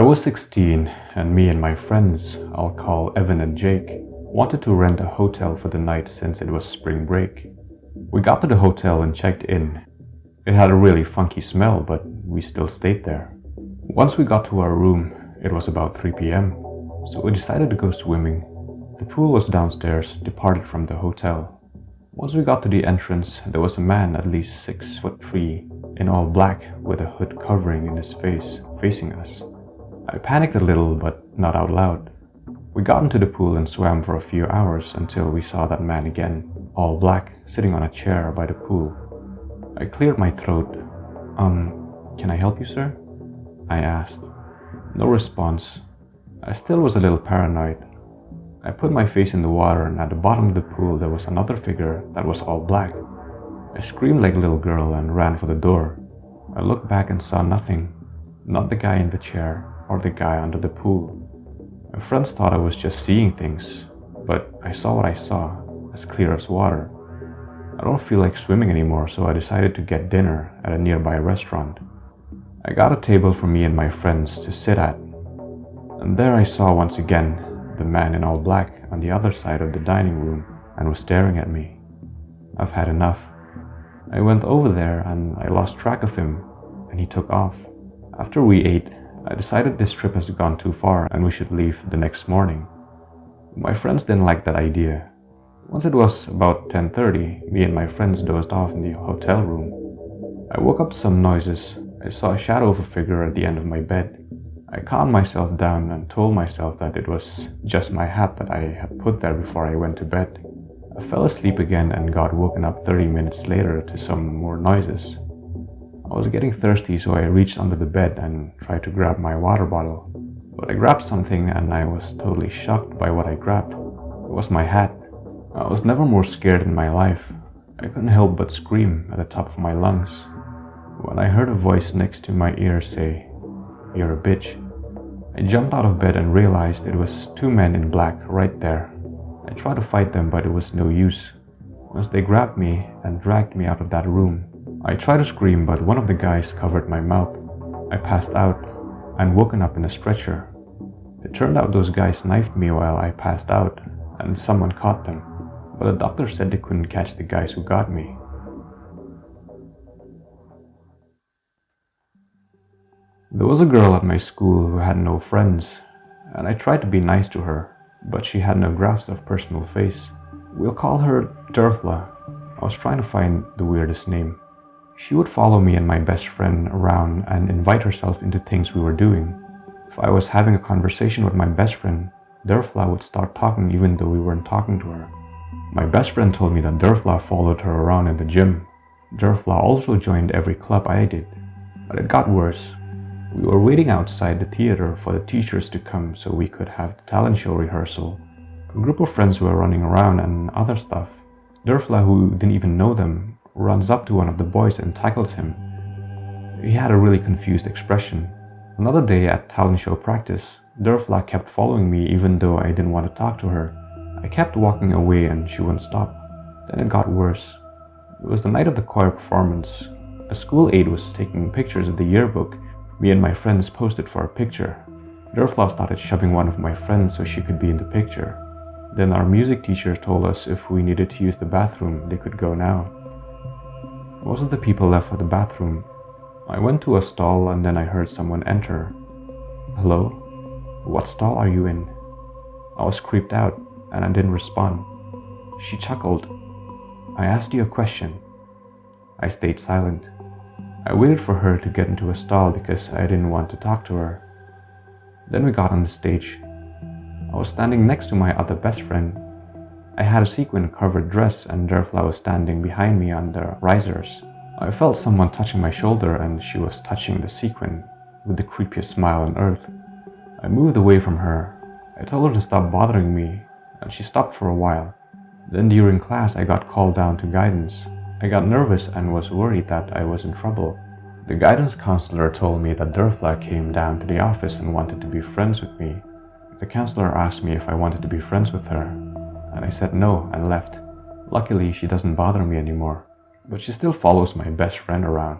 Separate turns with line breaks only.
was 16 and me and my friends, I'll call Evan and Jake, wanted to rent a hotel for the night since it was spring break. We got to the hotel and checked in. It had a really funky smell, but we still stayed there. Once we got to our room, it was about 3 p.m, so we decided to go swimming. The pool was downstairs, departed from the hotel. Once we got to the entrance, there was a man at least 6'3", in all black with a hood covering in his face, facing us. I panicked a little, but not out loud. We got into the pool and swam for a few hours until we saw that man again, all black, sitting on a chair by the pool. I cleared my throat. Can I help you, sir?" I asked. No response. I still was a little paranoid. I put my face in the water, and at the bottom of the pool there was another figure that was all black. I screamed like a little girl and ran for the door. I looked back and saw nothing. Not the guy in the chair or the guy under the pool. My friends thought I was just seeing things, but I saw what I saw, as clear as water. I don't feel like swimming anymore, so I decided to get dinner at a nearby restaurant. I got a table for me and my friends to sit at, and there I saw once again the man in all black on the other side of the dining room and was staring at me. I've had enough. I went over there and I lost track of him, and he took off. After we ate, I decided this trip has gone too far and we should leave the next morning. My friends didn't like that idea. Once it was about 10:30, me and my friends dozed off in the hotel room. I woke up to some noises. I saw a shadow of a figure at the end of my bed. I calmed myself down and told myself that it was just my hat that I had put there before I went to bed. I fell asleep again and got woken up 30 minutes later to some more noises. I was getting thirsty, so I reached under the bed and tried to grab my water bottle. But I grabbed something and I was totally shocked by what I grabbed. It was my hat. I was never more scared in my life. I couldn't help but scream at the top of my lungs when I heard a voice next to my ear say, "You're a bitch." I jumped out of bed and realized it was two men in black right there. I tried to fight them, but it was no use. Once they grabbed me and dragged me out of that room. I tried to scream, but one of the guys covered my mouth. I passed out and woken up in a stretcher. It turned out those guys knifed me while I passed out, and someone caught them, but the doctor said they couldn't catch the guys who got me. There was a girl at my school who had no friends, and I tried to be nice to her, but she had no grafts of personal face. We'll call her Derfla. I was trying to find the weirdest name. She would follow me and my best friend around and invite herself into things we were doing. If I was having a conversation with my best friend, Derfla would start talking even though we weren't talking to her. My best friend told me that Derfla followed her around in the gym. Derfla also joined every club I did. But it got worse. We were waiting outside the theater for the teachers to come so we could have the talent show rehearsal. A group of friends were running around and other stuff. Derfla, who didn't even know them, runs up to one of the boys and tackles him. He had a really confused expression. Another day at talent show practice, Derfla kept following me even though I didn't want to talk to her. I kept walking away and she wouldn't stop. Then it got worse. It was the night of the choir performance. A school aide was taking pictures of the yearbook. Me and my friends posted for a picture. Derfla started shoving one of my friends so she could be in the picture. Then our music teacher told us if we needed to use the bathroom, they could go now. Most of the people left for the bathroom. I went to a stall and then I heard someone enter. "Hello? What stall are you in?" I was creeped out and I didn't respond. She chuckled. "I asked you a question." I stayed silent. I waited for her to get into a stall because I didn't want to talk to her. Then we got on the stage. I was standing next to my other best friend. I had a sequin-covered dress and Derfla was standing behind me on the risers. I felt someone touching my shoulder and she was touching the sequin with the creepiest smile on earth. I moved away from her. I told her to stop bothering me and she stopped for a while. Then during class I got called down to guidance. I got nervous and was worried that I was in trouble. The guidance counselor told me that Derfla came down to the office and wanted to be friends with me. The counselor asked me if I wanted to be friends with her, and I said no and left. Luckily, she doesn't bother me anymore, but she still follows my best friend around.